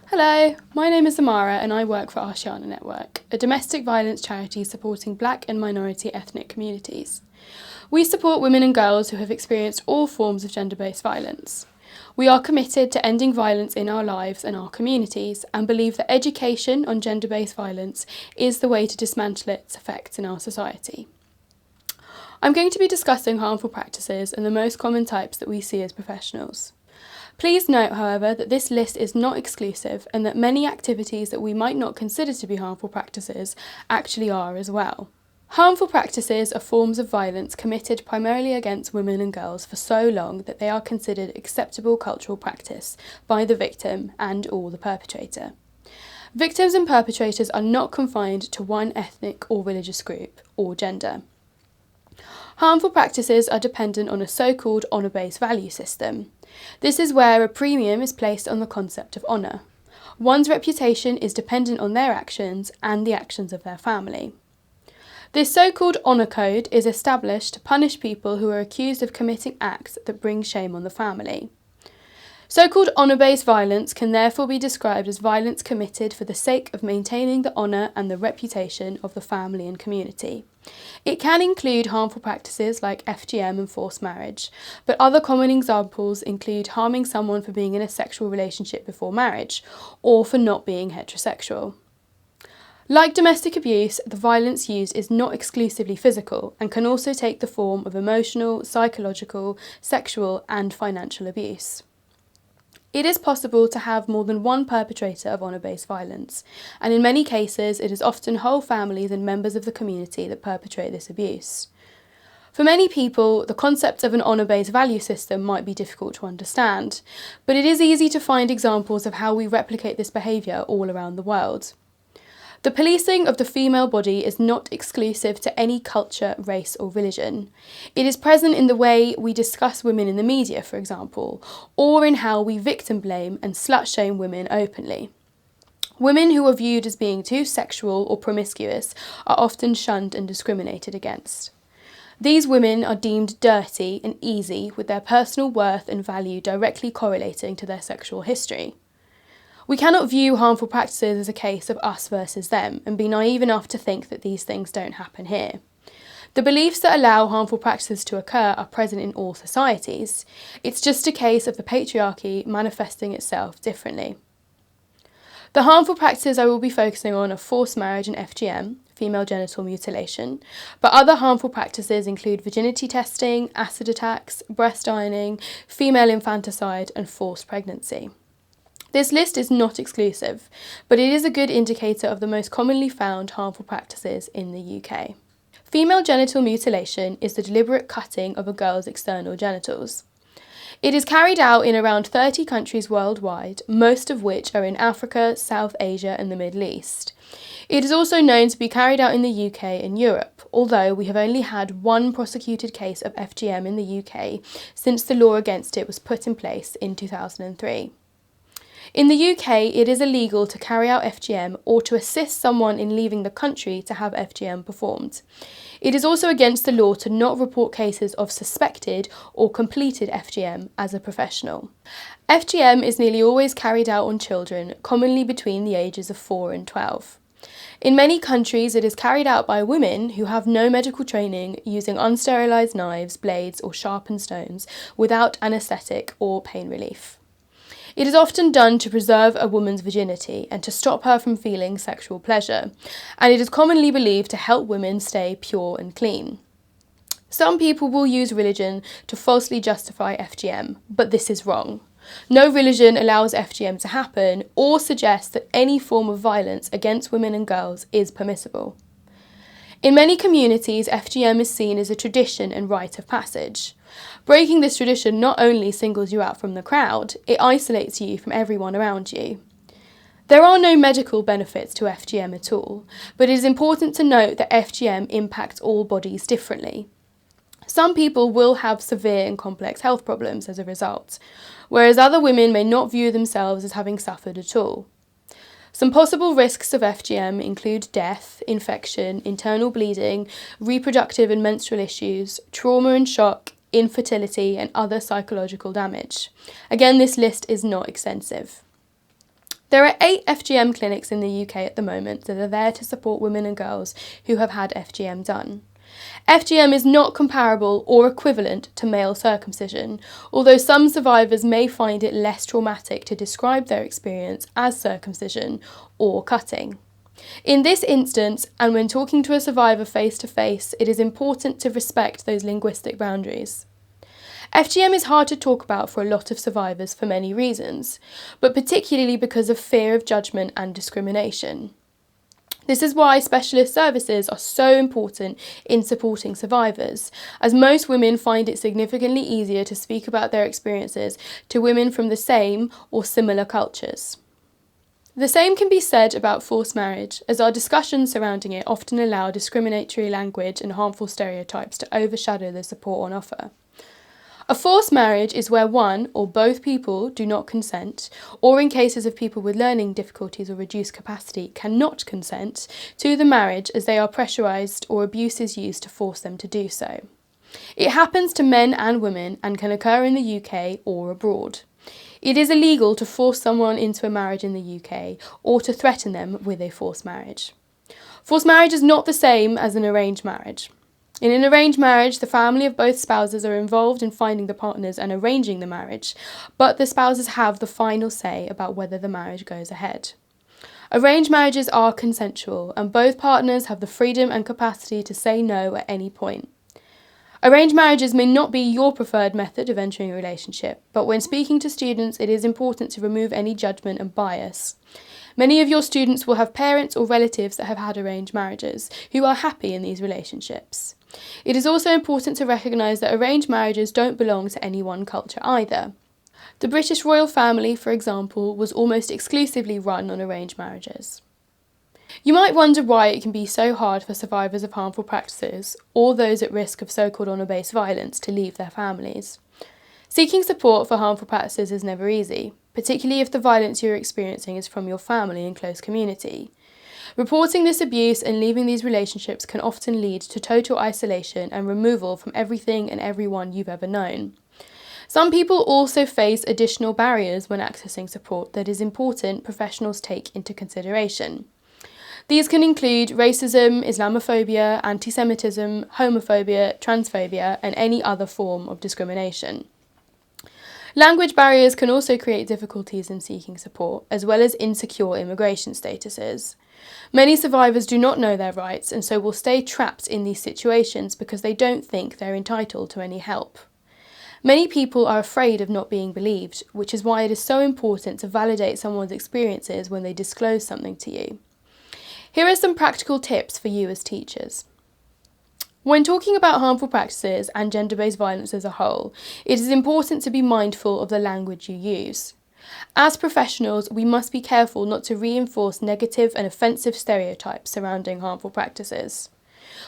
Hello, my name is Amara and I work for Ashiana Network, a domestic violence charity supporting black and minority ethnic communities. We support women and girls who have experienced all forms of gender-based violence. We are committed to ending violence in our lives and our communities and believe that education on gender-based violence is the way to dismantle its effects in our society. I'm going to be discussing harmful practices and the most common types that we see as professionals. Please note, however, that this list is not exclusive and that many activities that we might not consider to be harmful practices actually are as well. Harmful practices are forms of violence committed primarily against women and girls for so long that they are considered acceptable cultural practice by the victim and or the perpetrator. Victims and perpetrators are not confined to one ethnic or religious group or gender. Harmful practices are dependent on a so-called honour-based value system. This is where a premium is placed on the concept of honour. One's reputation is dependent on their actions and the actions of their family. This so-called honour code is established to punish people who are accused of committing acts that bring shame on the family. So-called honour-based violence can therefore be described as violence committed for the sake of maintaining the honour and the reputation of the family and community. It can include harmful practices like FGM and forced marriage, but other common examples include harming someone for being in a sexual relationship before marriage, or for not being heterosexual. Like domestic abuse, the violence used is not exclusively physical and can also take the form of emotional, psychological, sexual and financial abuse. It is possible to have more than one perpetrator of honour-based violence, and in many cases it is often whole families and members of the community that perpetrate this abuse. For many people, the concept of an honour-based value system might be difficult to understand, but it is easy to find examples of how we replicate this behaviour all around the world. The policing of the female body is not exclusive to any culture, race or religion. It is present in the way we discuss women in the media, for example, or in how we victim blame and slut shame women openly. Women who are viewed as being too sexual or promiscuous are often shunned and discriminated against. These women are deemed dirty and easy, with their personal worth and value directly correlating to their sexual history. We cannot view harmful practices as a case of us versus them and be naive enough to think that these things don't happen here. The beliefs that allow harmful practices to occur are present in all societies. It's just a case of the patriarchy manifesting itself differently. The harmful practices I will be focusing on are forced marriage and FGM, female genital mutilation, but other harmful practices include virginity testing, acid attacks, breast ironing, female infanticide and forced pregnancy. This list is not exclusive, but it is a good indicator of the most commonly found harmful practices in the UK. Female genital mutilation is the deliberate cutting of a girl's external genitals. It is carried out in around 30 countries worldwide, most of which are in Africa, South Asia and the Middle East. It is also known to be carried out in the UK and Europe, although we have only had one prosecuted case of FGM in the UK since the law against it was put in place in 2003. In the UK, it is illegal to carry out FGM or to assist someone in leaving the country to have FGM performed. It is also against the law to not report cases of suspected or completed FGM as a professional. FGM is nearly always carried out on children, commonly between the ages of 4 and 12. In many countries, it is carried out by women who have no medical training, using unsterilised knives, blades or sharpened stones without anaesthetic or pain relief. It is often done to preserve a woman's virginity and to stop her from feeling sexual pleasure, and it is commonly believed to help women stay pure and clean. Some people will use religion to falsely justify FGM, but this is wrong. No religion allows FGM to happen or suggests that any form of violence against women and girls is permissible. In many communities, FGM is seen as a tradition and rite of passage. Breaking this tradition not only singles you out from the crowd, it isolates you from everyone around you. There are no medical benefits to FGM at all, but it is important to note that FGM impacts all bodies differently. Some people will have severe and complex health problems as a result, whereas other women may not view themselves as having suffered at all. Some possible risks of FGM include death, infection, internal bleeding, reproductive and menstrual issues, trauma and shock, infertility, and other psychological damage. Again, this list is not extensive. There are 8 FGM clinics in the UK at the moment that are there to support women and girls who have had FGM done. FGM is not comparable or equivalent to male circumcision, although some survivors may find it less traumatic to describe their experience as circumcision or cutting. In this instance, and when talking to a survivor face to face, it is important to respect those linguistic boundaries. FGM is hard to talk about for a lot of survivors for many reasons, but particularly because of fear of judgment and discrimination. This is why specialist services are so important in supporting survivors, as most women find it significantly easier to speak about their experiences to women from the same or similar cultures. The same can be said about forced marriage, as our discussions surrounding it often allow discriminatory language and harmful stereotypes to overshadow the support on offer. A forced marriage is where one or both people do not consent, or in cases of people with learning difficulties or reduced capacity cannot consent to the marriage as they are pressurised or abuse is used to force them to do so. It happens to men and women and can occur in the UK or abroad. It is illegal to force someone into a marriage in the UK or to threaten them with a forced marriage. Forced marriage is not the same as an arranged marriage. In an arranged marriage, the family of both spouses are involved in finding the partners and arranging the marriage, but the spouses have the final say about whether the marriage goes ahead. Arranged marriages are consensual, and both partners have the freedom and capacity to say no at any point. Arranged marriages may not be your preferred method of entering a relationship, but when speaking to students, it is important to remove any judgment and bias. Many of your students will have parents or relatives that have had arranged marriages, who are happy in these relationships. It is also important to recognise that arranged marriages don't belong to any one culture either. The British royal family, for example, was almost exclusively run on arranged marriages. You might wonder why it can be so hard for survivors of harmful practices, or those at risk of so-called honour-based violence, to leave their families. Seeking support for harmful practices is never easy, particularly if the violence you're experiencing is from your family and close community. Reporting this abuse and leaving these relationships can often lead to total isolation and removal from everything and everyone you've ever known. Some people also face additional barriers when accessing support that is important professionals take into consideration. These can include racism, Islamophobia, anti-Semitism, homophobia, transphobia, and any other form of discrimination. Language barriers can also create difficulties in seeking support, as well as insecure immigration statuses. Many survivors do not know their rights and so will stay trapped in these situations because they don't think they're entitled to any help. Many people are afraid of not being believed, which is why it is so important to validate someone's experiences when they disclose something to you. Here are some practical tips for you as teachers. When talking about harmful practices and gender-based violence as a whole, it is important to be mindful of the language you use. As professionals, we must be careful not to reinforce negative and offensive stereotypes surrounding harmful practices.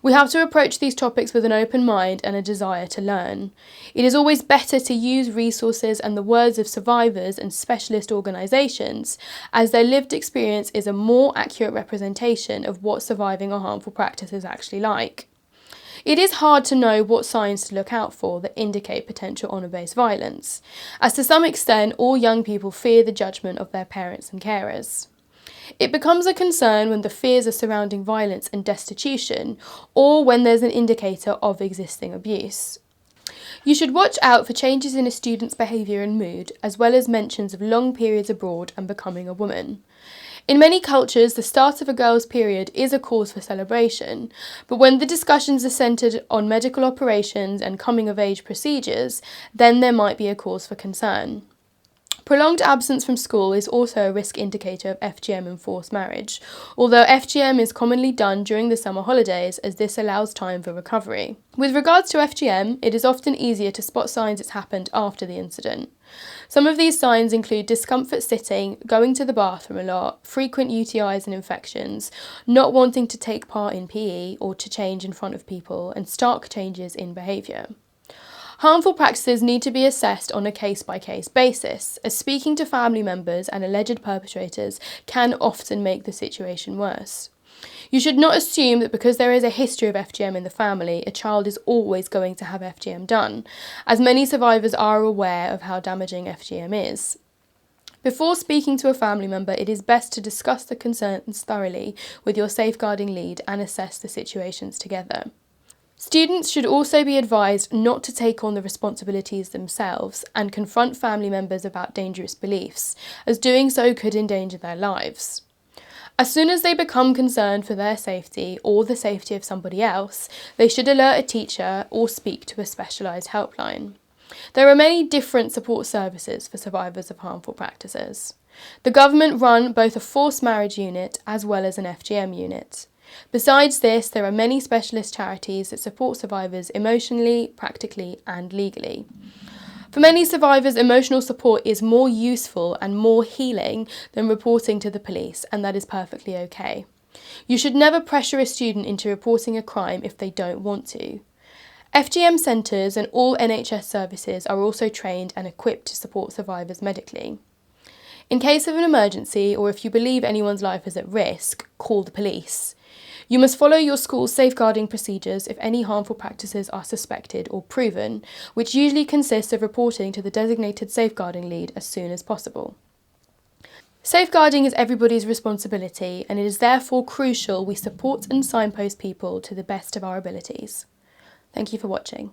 We have to approach these topics with an open mind and a desire to learn. It is always better to use resources and the words of survivors and specialist organisations, as their lived experience is a more accurate representation of what surviving a harmful practice is actually like. It is hard to know what signs to look out for that indicate potential honour-based violence, as to some extent all young people fear the judgment of their parents and carers. It becomes a concern when the fears are surrounding violence and destitution, or when there's an indicator of existing abuse. You should watch out for changes in a student's behaviour and mood, as well as mentions of long periods abroad and becoming a woman. In many cultures, the start of a girl's period is a cause for celebration, but when the discussions are centred on medical operations and coming-of-age procedures, then there might be a cause for concern. Prolonged absence from school is also a risk indicator of FGM and forced marriage, although FGM is commonly done during the summer holidays as this allows time for recovery. With regards to FGM, it is often easier to spot signs it's happened after the incident. Some of these signs include discomfort sitting, going to the bathroom a lot, frequent UTIs and infections, not wanting to take part in PE or to change in front of people, and stark changes in behaviour. Harmful practices need to be assessed on a case-by-case basis, as speaking to family members and alleged perpetrators can often make the situation worse. You should not assume that because there is a history of FGM in the family, a child is always going to have FGM done, as many survivors are aware of how damaging FGM is. Before speaking to a family member, it is best to discuss the concerns thoroughly with your safeguarding lead and assess the situations together. Students should also be advised not to take on the responsibilities themselves and confront family members about dangerous beliefs, as doing so could endanger their lives. As soon as they become concerned for their safety or the safety of somebody else, they should alert a teacher or speak to a specialised helpline. There are many different support services for survivors of harmful practices. The government run both a forced marriage unit as well as an FGM unit. Besides this, there are many specialist charities that support survivors emotionally, practically and legally. For many survivors, emotional support is more useful and more healing than reporting to the police, and that is perfectly okay. You should never pressure a student into reporting a crime if they don't want to. FGM centres and all NHS services are also trained and equipped to support survivors medically. In case of an emergency, or if you believe anyone's life is at risk, call the police. You must follow your school's safeguarding procedures if any harmful practices are suspected or proven, which usually consists of reporting to the designated safeguarding lead as soon as possible. Safeguarding is everybody's responsibility, and it is therefore crucial we support and signpost people to the best of our abilities. Thank you for watching.